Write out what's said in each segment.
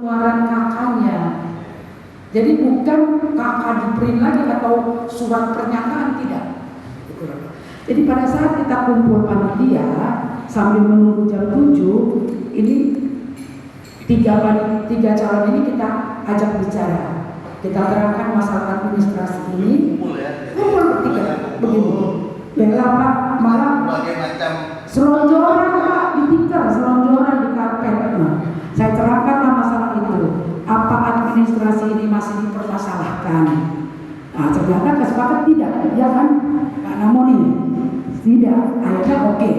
pengeluaran kakaknya. Jadi bukan kakak di print lagi atau surat pernyataan, tidak. Jadi pada saat kita kumpul panitia sambil menunggu jam 7, ini tiga calon ini kita ajak bicara. Kita terangkan masalah administrasi ini. Kumpul bertiga begini. Bela Pak, malah selonjoran Pak di tikar, selonjoran di karpet. Nah, saya terangkanlah masalah itu. Apa administrasi ini masih dipermasalahkan? Nah, ternyata kesepakatan tidak, ya kan? Pak Namoni tidak. Akhirnya oke.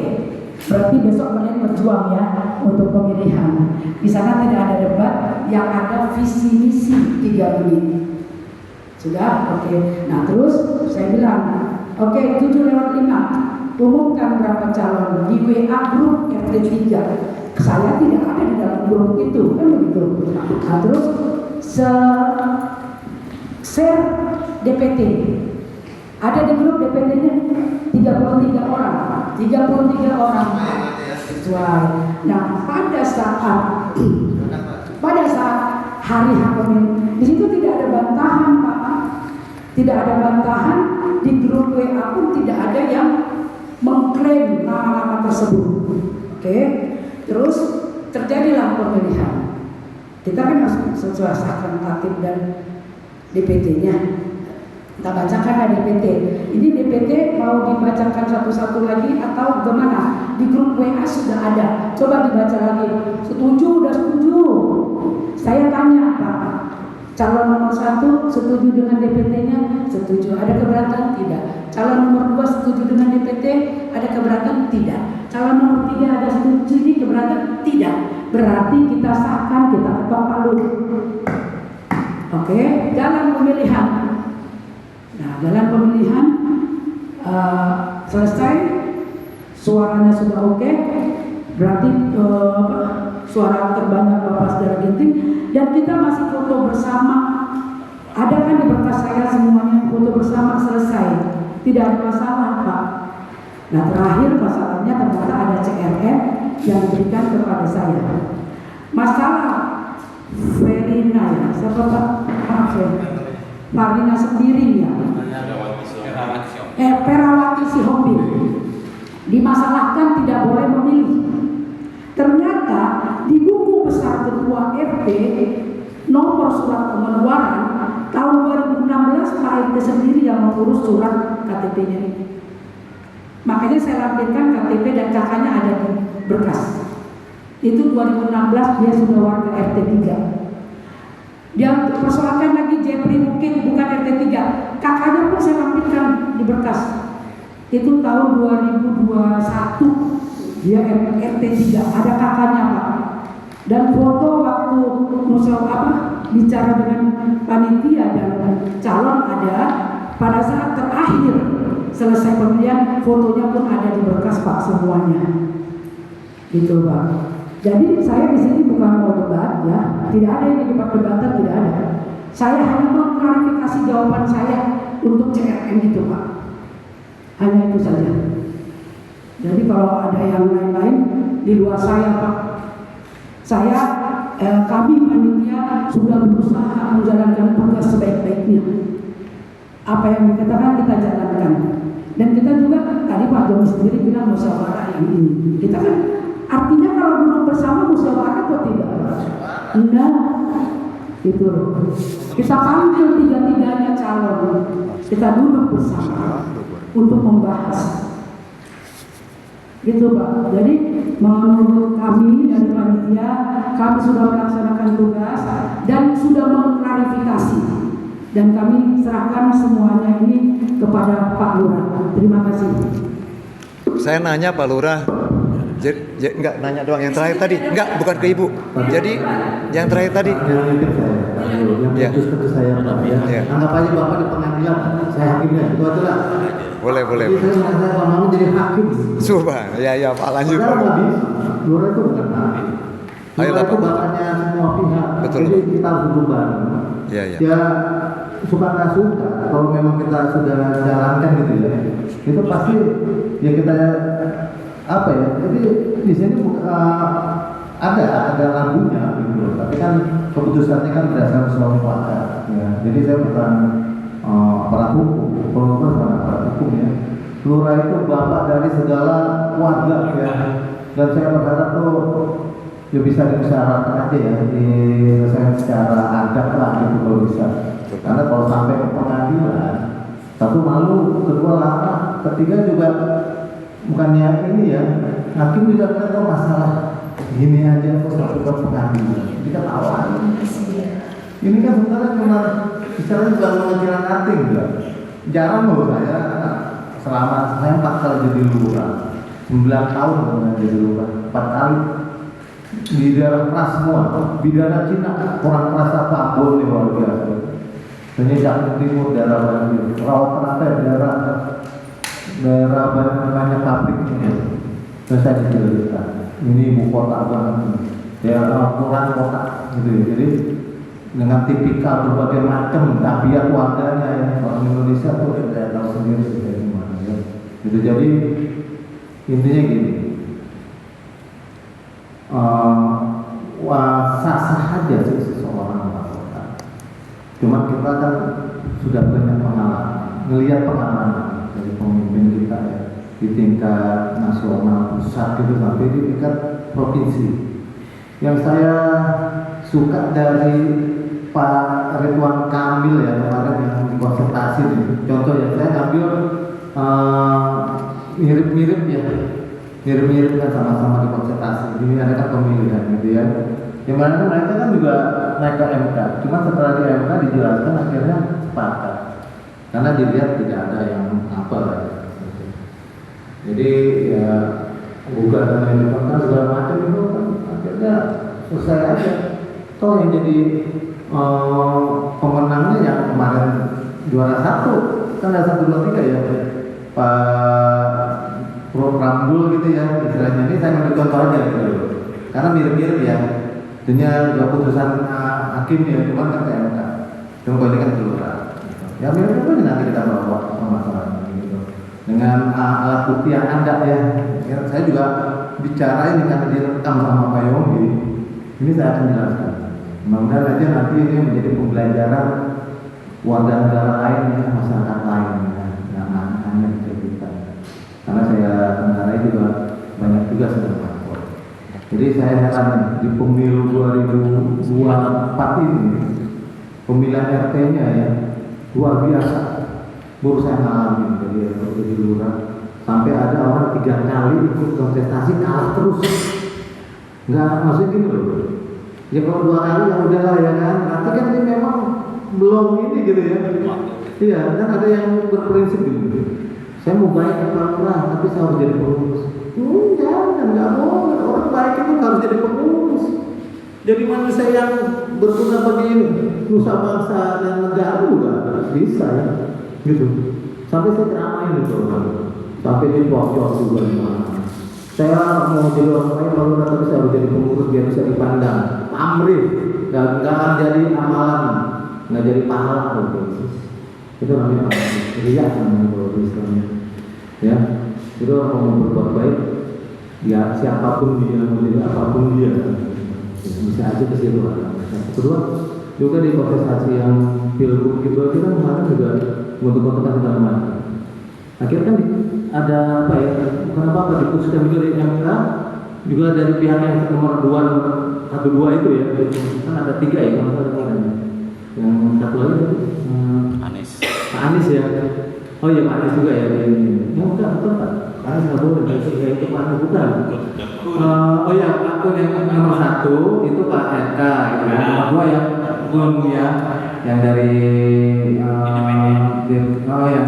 Berarti besok kalian berjuang ya untuk pemilihan. Di sana tidak ada debat, yang ada visi misi 3 menit. Sudah, oke. Nah terus saya bilang, oke 7/5 umumkan berapa calon di WA grup RT3. Saya tidak ada di dalam grup itu, kan begitu. Nah terus share DPT. Ada di grup DPT-nya 33 orang. 33 orang. Nah, pada saat hari H-, di situ tidak ada bantahan, Pak. Tidak ada bantahan, di grup WA pun tidak ada yang mengklaim nama-nama tersebut. Oke. Terus terjadilah pemilihan. Kita kan harus sesuaikan tatib dan DPT-nya. Kita bacakan DPT. Ini DPT mau dibacakan satu-satu lagi atau bagaimana? Di grup WA sudah ada. Coba dibaca lagi. Setuju, udah setuju. Saya tanya, Pak, calon nomor 1 setuju dengan DPT-nya? Setuju. Ada keberatan? Tidak. Calon nomor 2 setuju dengan DPT? Ada keberatan? Tidak. Calon nomor 3 ada setuju ini keberatan? Tidak. Berarti kita sahkan, kita ketok palu. Oke, dalam pemilihan. Nah, dalam pemilihan selesai, suaranya sudah oke, berarti suara terbanyak Bapak Saudara Ginting, dan kita masih foto bersama. Ada kan di berkas saya semuanya foto bersama selesai, tidak ada masalah Pak. Nah terakhir masalahnya ternyata ada CRM yang diberikan kepada saya. Masalah Verina ya, siapa Pak? Maaf ya. Farina sendiri ya. Perawati Sihombing dimasalahkan tidak boleh memilih. Ternyata di buku besar ketua RT nomor surat pengeluaran tahun 2016 Pak RT sendiri yang mengurus surat KTP-nya ini. Makanya saya lampirkan KTP dan kakaknya ada di berkas. Itu 2016 dia sudah warga RT 3. Dia persoalkan lagi Jepri mungkin bukan RT 3. Kakaknya pun saya lampirkan di berkas. Itu tahun 2021 dia RT 3, ada kakaknya Pak. Dan foto waktu musyawarah bicara dengan panitia dan calon ada. Pada saat terakhir selesai pemilihan, fotonya pun ada di berkas Pak semuanya. Gitu Pak. Jadi saya di sini bukan mau debat ya, tidak ada ini debat-debatan, tidak ada. Saya hanya mau klarifikasi jawaban saya untuk CRM itu Pak. Hanya itu saja. Jadi kalau ada yang lain-lain di luar saya Pak, kami panitia sudah berusaha menjalankan tugas sebaik-baiknya. Apa yang dikatakan kita jalankan. Dan kita juga tadi Pak Joni sendiri bilang musyawarah yang ini. Kita kan artinya kalau duduk bersama musyawarah atau tidak? Enggak. Itu. Kita panggil tiga-tiganya calon. Kita duduk bersama untuk membahas. Gitu Pak. Jadi menurut kami dari panitia, kami sudah melaksanakan tugas dan sudah mengklarifikasi. Dan kami serahkan semuanya ini kepada Pak Lurah. Terima kasih. Saya nanya Pak Lurah, enggak nanya doang yang terakhir tadi, enggak bukan ke Ibu. Jadi yang terakhir tadi. Yang memutuskan ke saya Pak. Ya. Anggap aja Bapak di pengadilan, saya hakimnya. Itu adalah. Boleh. Jadi saya merasa kalau mau jadi hakim. Subhan, ya Pak lanjut. Lurah itu bukan hakim. Lurah itu bapaknya semua pihak. Betul. Jadi kita harus duduk bareng. Ya. Ya suka nggak suka kalau memang kita sudah jalankan gitu ya, itu pasti ya kita apa ya, jadi di sini ada lagunya gitu, tapi kan keputusannya kan berdasarkan suara warga. Ya. Jadi saya bukan aparat hukum, kalau bukan aparat hukum ya. Lurah itu bapak dari segala warga ya, dan saya berharap tuh ya bisa dibicarakan aja ya, diselesaikan secara adab lah gitu kalau bisa. Karena kalau sampai ke pengadilan, satu malu, kedua lama, ketiga juga bukannya ini ya, hakim juga kan tahu masalah ini aja kok sampai ke pengadilan, kita tawarin. Ini kan sebenarnya cuma bicara juga mengajukan nothing juga. Jarang loh saya selama saya 4 kali jadi lurah, 9 tahun jadi lurah, 4 kali di daerah keras semua, bidana Cina, orang keras apa Ambon nih luar biasa. Dan Jakarta Timur, daerah Banjir, Rawat Teratai, daerah banyak pabriknya. Dan saya diceritakan, ini ibu kota banget, daerah kurang kota gitu ya. Jadi dengan tipikal berbagai macam tabiat warganya ya, orang Indonesia tuh saya tahu sendiri kayak gimana ya. Gitu, jadi intinya gini, sah-sah aja sih seseorang melakukan. Cuma kita kan sudah banyak pengalaman, ngelihat pengalaman dari pemimpin kita ya, di tingkat nasional, pusat gitu sampai di tingkat provinsi. Yang saya suka dari Pak Ridwan Kamil ya kemarin yang di konsultasi nih. Contoh ya, saya ambil mirip-mirip ya, mirip-mirip kan sama-sama di konsultasi. Ini ada kan pemilihan gitu ya. Yang mana mereka kan juga naik ke MK. Cuma setelah di MK dijelaskan akhirnya sepakat. Karena dilihat tidak ada yang apa ya. Jadi ya gugatan yang diperlukan segala macam itu kan akhirnya selesai aja. Toh yang jadi pemenangnya yang kemarin juara 1 kan ada 1, 2, 3 ya Pak Prambul gitu ya istilahnya. Ini saya ambil contoh aja gitu karena mirip-mirip ya dengan keputusan hakim ya, cuma kan MK. Cuma ini kan kelurahan ya, mirip-mirip nanti kita bawa permasalahan gitu dengan alat bukti yang ada ya. Saya juga bicara ini karena direkam sama Pak Yonggi, ini saya akan jelaskan. Mudah-mudahan aja nanti ini menjadi pembelajaran warga negara lain ya, masyarakat lain ya, yang hanya kita. Karena saya mengenai juga banyak juga sedang lapor. Jadi saya heran di pemilu 2024 ini pemilihan RT-nya ya luar biasa. Baru saya ngalamin jadi lurah sampai ada orang 3 kali ikut kontestasi kalah terus. Enggak, maksudnya gini loh. Ya kalau 2 kali ya udahlah ya kan. Nanti kan ini memang belum ini gitu ya. Iya, dan ada yang berprinsip gitu. Saya mau baik ke lurah, tapi saya harus jadi pengurus. Jangan, nggak boleh. Orang baik itu harus jadi pengurus. Jadi manusia yang berguna bagi nusa bangsa dan negara juga harus bisa ya. Gitu. Sampai saya ceramain itu, sampai di pojok juga di mana. Saya mau jadi orang baik kalau tapi saya harus jadi pengurus biar bisa dipandang. Pamrih, nggak akan jadi amalan, nggak jadi pahala gitu. Itu namanya riya namanya kalau Islamnya. Ya, itu orang mau berbuat baik, ya siapapun dia, mau jadi apapun dia, bisa aja ke situ. Kedua, juga di kontestasi yang pilgub gitu kita kemarin juga bentuk-bentuk segala macam. Akhirnya kan ada apa ya? Bukan apa diputuskan juga dari MK, juga dari pihak yang nomor 2 itu ya, kan ada 3 ya kalau saya kemarin. Yang satu lagi Pak Anies ya. Oh iya Pak Anies juga ya ini. Ya udah betul Pak. Anies nggak boleh kayak itu Pak Anies bukan. Oh iya akun yang nomor 1 itu Pak RK gitu ya. Nomor 2 yang akun ya yang dari yang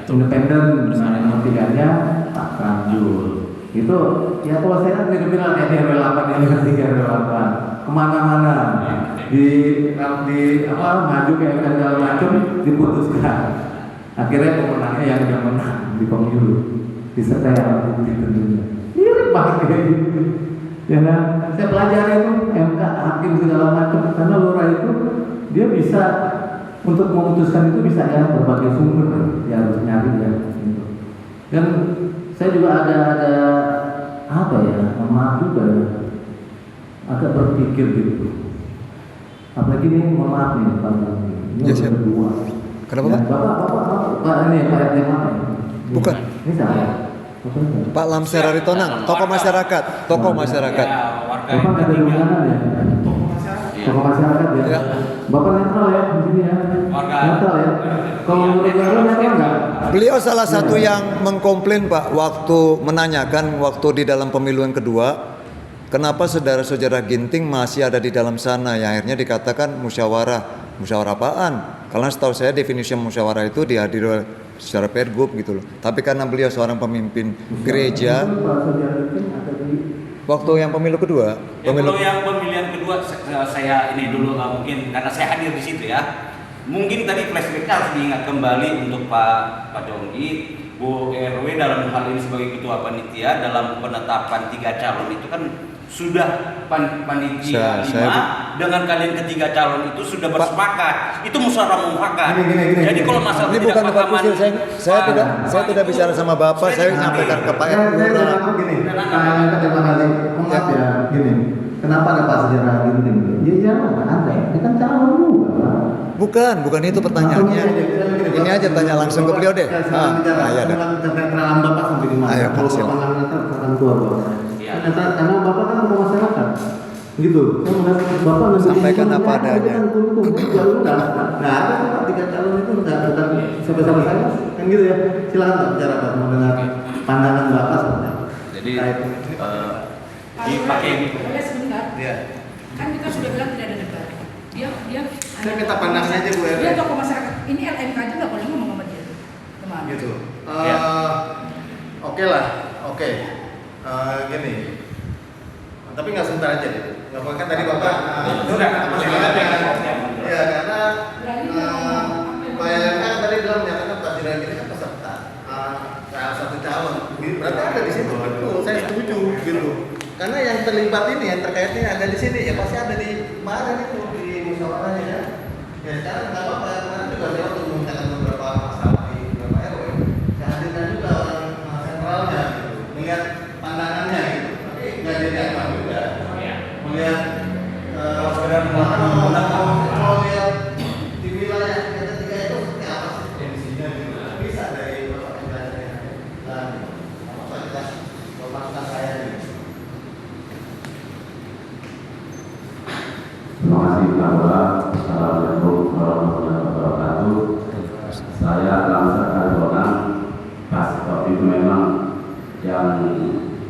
independen, misalnya nomor 3-nya Pak Prambul. Itu ya kalau saya kan mirip-mirip kayak di RW 8 ini kan 3 RW 8 kemana-mana di maju kayak segala macam diputuskan. Akhirnya pemenangnya yang udah menang di pemilu disertai alat bukti tentunya. Mirip banget kayak gitu. Ya kan? Saya pelajari itu MK hakim segala macam karena lurah itu dia bisa untuk memutuskan itu bisa ya berbagai sumber ya harus nyari ya. Gitu. Dan saya juga ada apa ya maaf juga ya. agak berpikir gitu. Apalagi ini mohon maaf nih Pak. Ini Ya, siap. berdua. Kenapa, Ya, Pak? Pak ini Pak RT mana? Bukan. Ini saya. Bapak Pak Lamser Aritonang, tokoh masyarakat, tokoh masyarakat. Bapak nggak ada hubungan ya? Tokoh masyarakat ya? Ya. Bapak netral ya di sini ya? Netral ya? Kalau menurut Bapak netral nggak? Beliau salah satu yang mengkomplain Pak waktu menanyakan waktu di dalam pemilu yang kedua, kenapa saudara-saudara Ginting masih ada di dalam sana, yang akhirnya dikatakan musyawarah. Musyawarah apaan? Karena setahu saya definisi musyawarah itu dihadiri secara pergub gitu loh. Tapi karena beliau seorang pemimpin gereja, waktu yang pemilu kedua, Kalau yang pemilihan kedua saya ini dulu mungkin karena saya hadir di situ ya. Mungkin tadi flashback-nya harus diingat kembali untuk Pak Jonggi, Bu RW dalam hal ini sebagai ketua panitia dalam penetapan 3 calon itu kan sudah panitia 5 dengan kalian ketiga calon itu sudah bersepakat. Itu musyawarah mufakat. Gini. Jadi kalau masalah ini bukan tempat khusus. Saya tidak bicara sama Bapak, saya menyampaikan ke Pak RW. Gini, terima kasih. Maaf ya, gini. Kenapa ada Pak sejarah Ginting? Ya ada. Ini kan calon juga. Bukan itu pertanyaannya. Ini aja tanya langsung ke beliau deh. Ya ada. Kenalan Bapak sampai di mana? Ayo, Kalau silakan. Bapak nanti akan keluar Bapak. Karena Bapak kan mau masyarakat. Gitu. Bapak nggak Sampaikan apa adanya. Nah, ada Pak 3 calon itu bukan sama saya. Kan gitu ya. Silakan Pak bicara Pak mendengar pandangan Bapak seperti apa. Jadi dipakai Boleh sebentar. Iya. Kan kita sudah bilang tidak ada debat. Dia Saya minta pandangan aja Bu RW. Dia tokoh masyarakat. Ini LMK aja nggak boleh ngomong sama dia. Teman. Gitu. Ya. Oke lah. Oke. Gini. Tapi nggak sebentar aja deh. Nggak apa kan tadi Bapak. Ya karena Pak RW kan tadi bilang menyatakan Pak Jiran ini kan peserta. Salah satu calon. Berarti ada di situ. Betul. Saya setuju gitu. Karena yang terlibat ini, yang terkait ini ada di sini, ya pasti ada di kemarin itu di musyawarahnya ya. Ya sekarang nggak apa-apa, kemarin juga saya untuk memintakan beberapa masalah di beberapa RW. Saya hadirkan juga orang sentralnya gitu, melihat pandangannya gitu. Tapi nggak jadi apa juga. Melihat sekedar mau lihat di wilayah kita tiga itu seperti apa sih kondisinya gitu. Bisa dari bapak penjelasannya. Dan apa kita memasukkan saya gitu. Terima kasih Pak Lurah. Assalamualaikum warahmatullahi wabarakatuh. Saya Lamser Aritonang. Pas waktu itu memang yang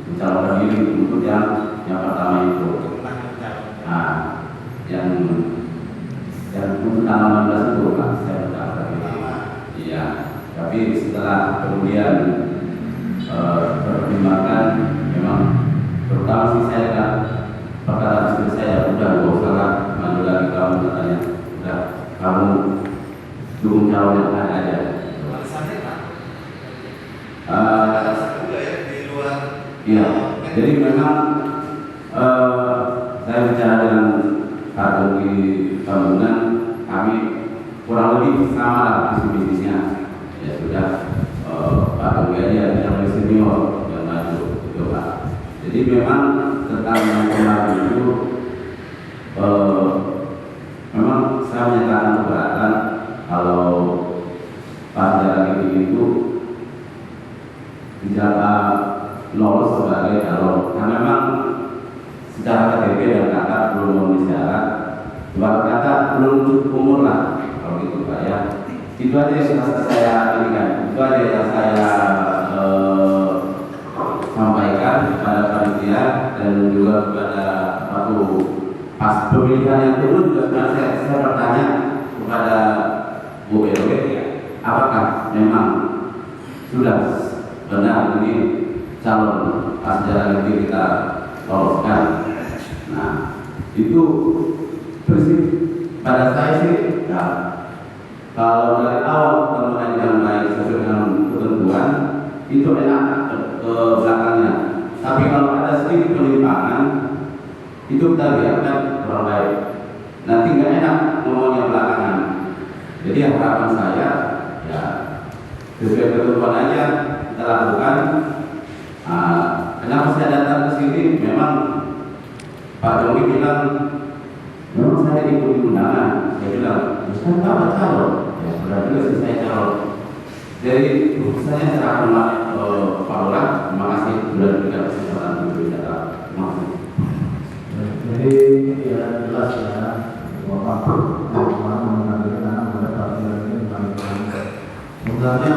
mencalonkan diri untuk yang pertama itu. Nah, yang untuk tanggal 16 itu Pak, saya mendaftar diri. Iya. Tapi setelah kemudian pertimbangan memang terutama sih saya kan perkara istri saya udah gak usah lah maju lagi kamu katanya, udah kamu dukung calon yang ada aja. Iya, jadi memang saya bicara dengan Pak Dogi Tambungan, kami kurang lebih sama lah bisnisnya. Ya sudah, Pak Dogi aja yang lebih senior yang maju gitu Pak. Jadi memang tentang yang kemarin itu memang saya menyatakan keberatan kalau Pak Jarang itu dijaga lolos sebagai calon. Karena memang secara KTP dan kakak belum memenuhi syarat, kakak belum cukup umur lah kalau gitu Pak ya. Itu aja yang saya berikan, itu aja yang saya sampaikan kepada panitia dan juga kepada waktu pas pemilihan yang kedua juga sebenarnya saya bertanya kepada Bu RW, apakah memang sudah benar ini calon pas jalan ini kita loloskan. Nah itu prinsip pada saya sih ya, kalau dari awal teman dengan baik sesuai dengan ketentuan itu enak ke belakangnya. Tapi kalau ada sedikit penyimpangan itu kita biarkan kurang baik. Nanti nggak enak ngomongnya belakangan. Jadi harapan saya ya sesuai ketentuan aja kita lakukan. Kenapa saya datang ke sini? Memang Pak Jokowi bilang, memang saya ikuti undangan. Saya bilang, kan Bapak calon. Ya, berarti saya calon. Jadi saya serahkan Pak Lurah. Terima kasih sudah diberikan kesempatan untuk berbicara. Terima kasih. Jadi ya jelas ya Bapak mengambilkan mendapat ini sebenarnya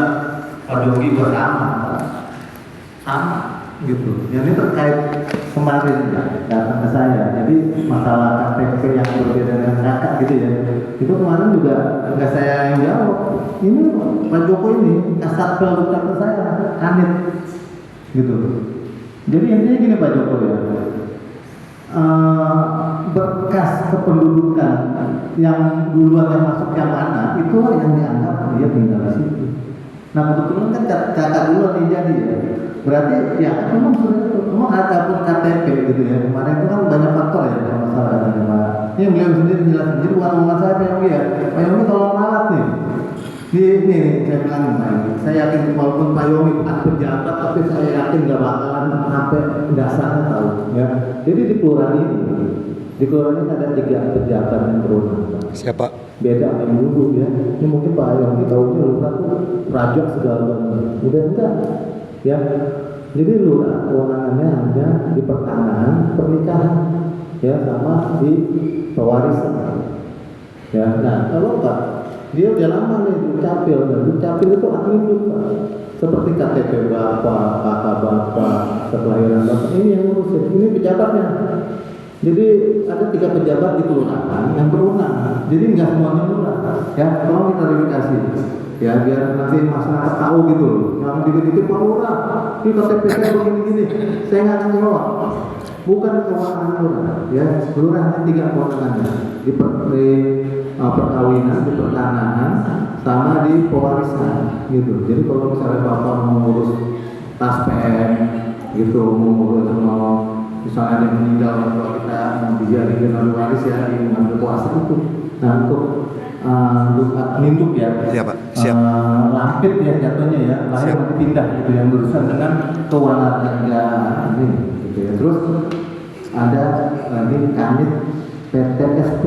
Pak Jokowi sama gitu. Yang ini terkait kemarin datang ke saya. Jadi masalah KTP yang berbeda dengan kakak gitu ya. Itu kemarin juga nggak saya yang jawab. Ini Pak Jokowi ini kasat pelukar saya Kanit gitu. Jadi intinya gini Pak Jokowi ya. Berkas kependudukan yang duluan yang masuk yang mana itu yang dianggap dia tinggal di situ. Nah kebetulan kan kakak duluan yang jadi ya. Berarti ya memang sudah itu, memang ada pun KTP gitu ya. Kemarin itu kan banyak faktor ya dalam masalah ada Pak. Ini beliau sendiri jelasin. Jadi bukan saya Pak Yogi ya. Pak Yogi tolong ralat nih. Ini saya bilang saya yakin walaupun Pak Yogi pejabat, tapi saya yakin nggak bakalan sampai dasarnya tahu ya. Jadi di kelurahan ini ada 3 pejabat yang berwenang. Siapa? Beda yang dulu ya. Ini mungkin Pak Yogi tahunya lurah tuh rajak segala udah enggak ya. Jadi lurah kewenangannya hanya di pertanahan, pernikahan ya sama di pewarisan ya. Nah kalau Pak dia udah lama nih dukcapil, dan dukcapil itu aktif Pak. Seperti KTP Bapak, kakak Bapak, kelahiran Bapak, ini yang ngurusin, ini pejabatnya. Jadi ada 3 pejabat di kelurahan yang berwenang. Jadi nggak semuanya lurah. Ya, tolong diklarifikasi. Ya, biar nanti masyarakat tahu gitu loh. Yang dikit-dikit Pak Lurah, ini KTP saya begini-gini. Saya nggak akan jawab. Bukan kewenangan lurah. Ya, lurah hanya 3 kewenangannya. Di perkawinan, di pertanahan, sama di pewarisan gitu. Jadi kalau misalnya Bapak mau ngurus tas PM gitu, mau misalnya ada yang meninggal kalau kita mau dijadikan ahli waris ya di mengambil kuasa itu. Nah untuk ninduk ya, Iya Pak, siap. lampit ya jatuhnya ya, lahir nanti pindah gitu yang berurusan dengan kewenangan ini gitu ya. Terus ada lagi Kanit PTSP.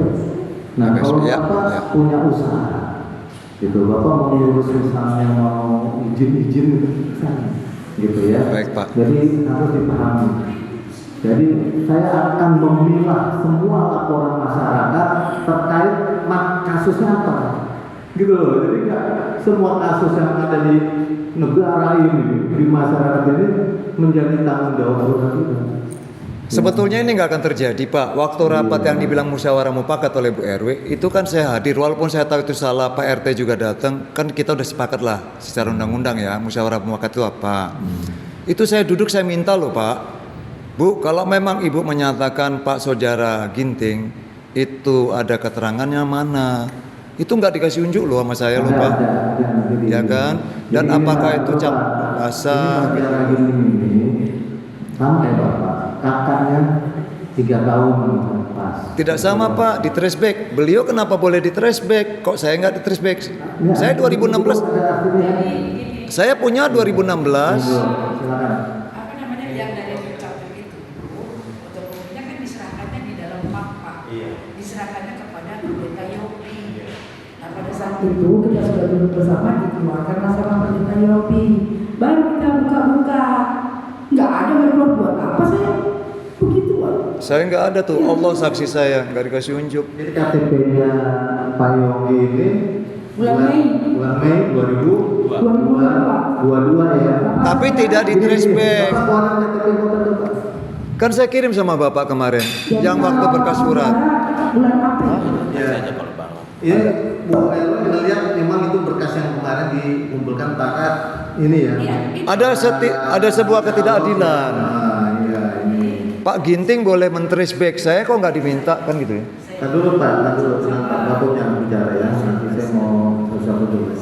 Nah kalau Bapak punya usaha gitu, Bapak mau ngurus misalnya mau izin gitu ya. Baik Pak. Jadi harus dipahami. Jadi saya akan memilah semua laporan masyarakat terkait kasusnya apa, gitu loh. Jadi nggak semua kasus yang ada di negara ini, di masyarakat ini menjadi tanggung jawab lurah kita. Sebetulnya ini nggak akan terjadi Pak. Waktu rapat yang dibilang musyawarah mufakat oleh Bu RW itu kan saya hadir, walaupun saya tahu itu salah. Pak RT juga datang, kan kita udah sepakat lah secara undang-undang ya musyawarah mufakat itu apa. Itu saya duduk, saya minta loh Pak, Bu, kalau memang Ibu menyatakan Pak Saudara Ginting itu ada keterangannya mana, itu nggak dikasih unjuk loh sama saya loh Pak, ya kan? Dan apakah itu cap basah? Sampai Bapak, kakaknya 3 tahun pas. Tidak sama Pak, di tracebacks. Beliau kenapa boleh di tracebacks? Kok saya nggak di tracebacks? Saya 2016. Saya punya 2016. Silakan. Yang dari dukcapil itu dokumennya kan diserahkannya di dalam map Pak. Diserahkannya kepada pendeta Yopi. Nah pada saat itu kita sudah duduk bersama, dikeluarkanlah sama pendeta Yopi. Baru kita buka-buka, nggak ada yang buat apa saya begitu Pak. Saya nggak ada tuh, Allah saksi saya nggak dikasih unjuk. Jadi KTP-nya Pak Yogi ini bulan Mei 2022 ya. Tapi tidak di traceback. Bapak keluaran KTP Bapak coba. Kan saya kirim sama Bapak kemarin, yang waktu berkas surat. Bulan April. Ya. Ini Bu Elo ngelihat memang itu berkas yang kemarin dikumpulkan para ini ya. Ada sebuah ketidakadilan. Nah, iya ini. Pak Ginting boleh men-traceback, saya kok nggak diminta kan gitu ya? Tadi dulu Pak, tadi dulu tenang Pak, Bapak yang bicara ya. Nanti saya mau bersama dulu.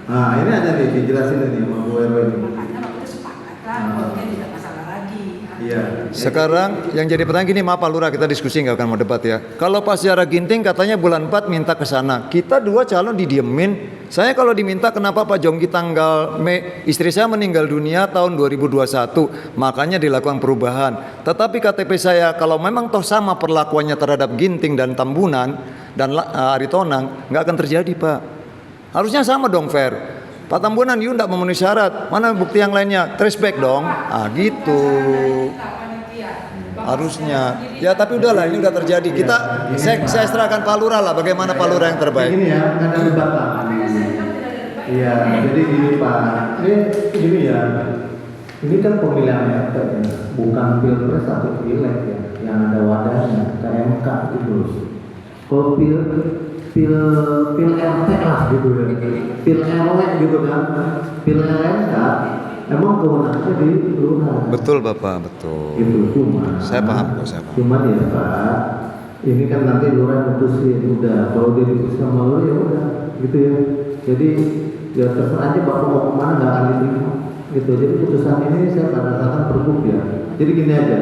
Nah ini aja nih dijelasin ini sama Bu Elo ini. Makanya waktu itu sepakat lah, pokoknya tidak masalah lagi. Iya. Sekarang yang jadi pertanyaan gini, maaf Pak Lurah, kita diskusi nggak akan mau debat ya. Kalau Pak Sejarah Ginting katanya bulan 4 minta ke sana, kita dua calon didiemin. Saya kalau diminta kenapa Pak Jonggi tanggal Mei, istri saya meninggal dunia tahun 2021, makanya dilakukan perubahan. Tetapi KTP saya kalau memang toh sama perlakuannya terhadap Ginting dan Tambunan dan Aritonang, nggak akan terjadi Pak. Harusnya sama dong, fair. Pak Tambunan, you tidak memenuhi syarat. Mana bukti yang lainnya? Trace back dong. Ah gitu. Harusnya. Ya tapi udahlah, ini udah terjadi. Saya serahkan Pak Lurah lah. Bagaimana Pak Lurah yang terbaik? Ini ya, nggak ada debat Pak. Iya, jadi gini Pak. Ini ya. Ini kan pemilihan RT ya, bukan pilpres atau pileg ya, yang ada wadahnya, KMK itu. Kalau pil RT lah gitu ya, pil RW gitu kan, pil RMK emang kewenangannya di lurah. Betul Bapak, betul. Gitu cuma. Saya paham kok, saya paham. Cuman ya Pak, ini kan nanti lurah putusin udah, kalau dia diputus sama lurah ya udah, gitu ya. Jadi ya terserah aja Bapak mau kemana nggak akan diterima, gitu. Jadi putusan ini saya pada saat pergub ya. Jadi gini aja,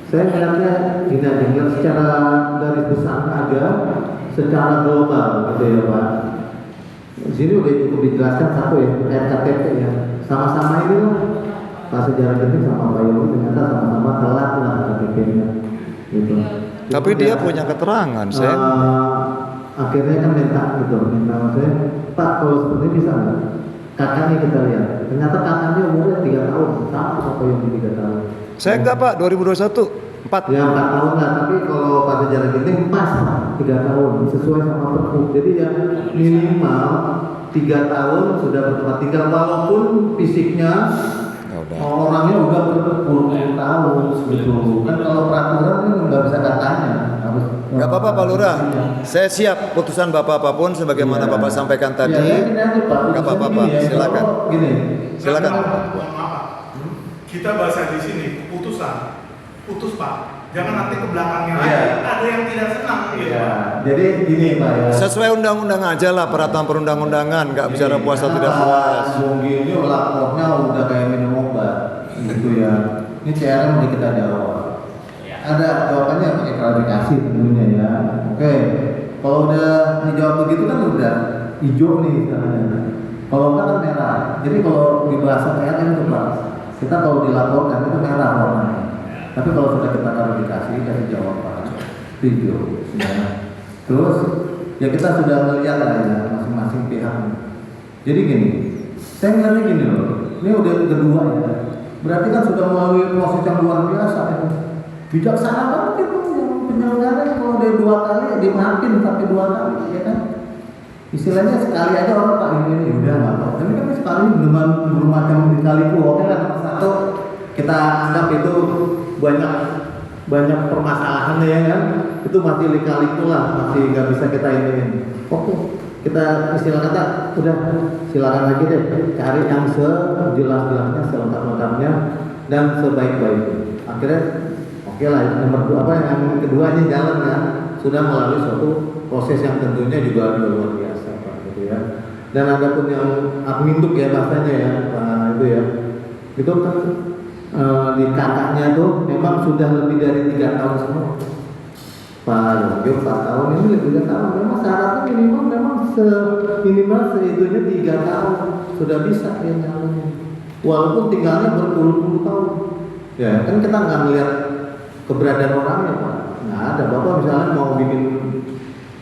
saya melihatnya gini aja, lihat secara garis besar aja. Secara global gitu ya Pak. Di sini udah cukup dijelaskan satu ya, RKTP ya. Sama-sama ini loh, Pak Sejarah Ginting sama Pak Yogi ternyata sama-sama telat lah KTP-nya. Gitu. Tapi dia punya keterangan, saya. Akhirnya kan minta saya, Pak kalau seperti ini bisa nggak? Kakaknya kita lihat, ternyata kakaknya umurnya 3 tahun, sama Pak Yogi 3 tahun. Saya enggak Pak, 2021. 4. Ya 4 tahun lah, tapi kalau Pak Sejarah Ginting pas 3 tahun sesuai sama pergub. Jadi yang minimal 3 tahun sudah bertempat tinggal walaupun fisiknya orangnya udah berpuluh-puluh tahun gitu. Kan kalau peraturan kan nggak bisa katanya. Nggak apa-apa Pak Lurah, saya siap putusan Bapak apapun sebagaimana Bapak sampaikan tadi. Nggak apa-apa Pak, silakan. Silakan. Kita bahasa di sini putusan. Putus Pak, jangan nanti ke belakangnya lagi ada yang tidak senang gitu. Ya, jadi gini Pak ya. Sesuai undang-undang aja lah, peraturan perundang-undangan, nggak bicara puas atau tidak puas. Jonggi ini lapornya udah kayak minum obat, gitu ya. Ini CRM udah kita jawab. Ada jawabannya pakai klarifikasi tentunya ya. Oke, kalau udah dijawab begitu kan udah hijau nih istilahnya. Kalau enggak kan merah. Jadi kalau di bahasa CRM itu Pak, kita kalau dilaporkan itu merah warnanya. Tapi kalau sudah kita klarifikasi, kasih jawaban video, ya. Terus ya kita sudah melihat lah ya masing-masing pihak. Jadi gini, saya ngeliatnya gini loh, ini udah kedua ya. Berarti kan sudah melalui proses yang luar biasa ya. Bijaksana banget itu yang penyelenggara kalau udah 2 kali dimaafin sampai 2 kali, ya kan? Istilahnya sekali aja orang Pak ini udah nggak apa. Tapi kan sekali dengan bermacam kali oke lah satu kita anggap itu banyak permasalahan ya kan, itu masih lika-liku lah, masih nggak bisa kita ini. Oke, kita istilah kata udah silakan lagi deh cari yang sejelas-jelasnya, selengkap-lengkapnya dan sebaik-baiknya. Akhirnya oke lah, nomor 2 yang keduanya jalan kan, sudah melalui suatu proses yang tentunya juga luar biasa Pak, gitu ya. Dan ada pun yang adminduk ya bahasanya ya, itu ya, itu kan di kakaknya tuh memang sudah lebih dari 3 tahun semua. Pak Yogi 4 tahun, ini lebih 3 tahun. Memang syaratnya minimal memang minimal seitunya 3 tahun sudah bisa ya nyalonnya. Walaupun tinggalnya berpuluh-puluh tahun. Ya kan kita nggak melihat keberadaan orangnya Pak. Nggak ada. Bapak misalnya mau bikin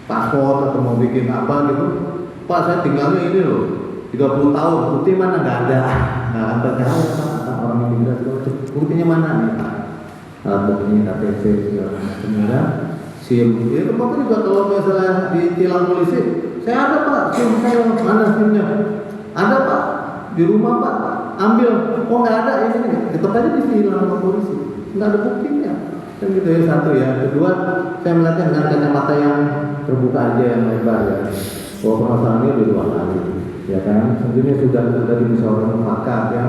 paspor atau mau bikin apa gitu, Pak saya tinggalnya ini loh 30 tahun, bukti mana nggak ada. Nggak ada Pak. Orang yang dibilang buktinya mana nih Pak? Buktinya KTP segala macam ya. SIM, itu Bapak juga kalau misalnya ditilang polisi, saya ada Pak, SIM saya mana SIM-nya? Ada Pak, di rumah Pak, ambil. Oh nggak ada ini, tetap aja ditilang sama polisi, nggak ada buktinya. Kan gitu ya satu ya. Kedua, saya melihatnya dengan kacamata yang terbuka aja yang lebar ya. Bahwa permasalahan ini di luar kali, ya kan? Tentunya sudah dimusyawarahkan mufakat ya.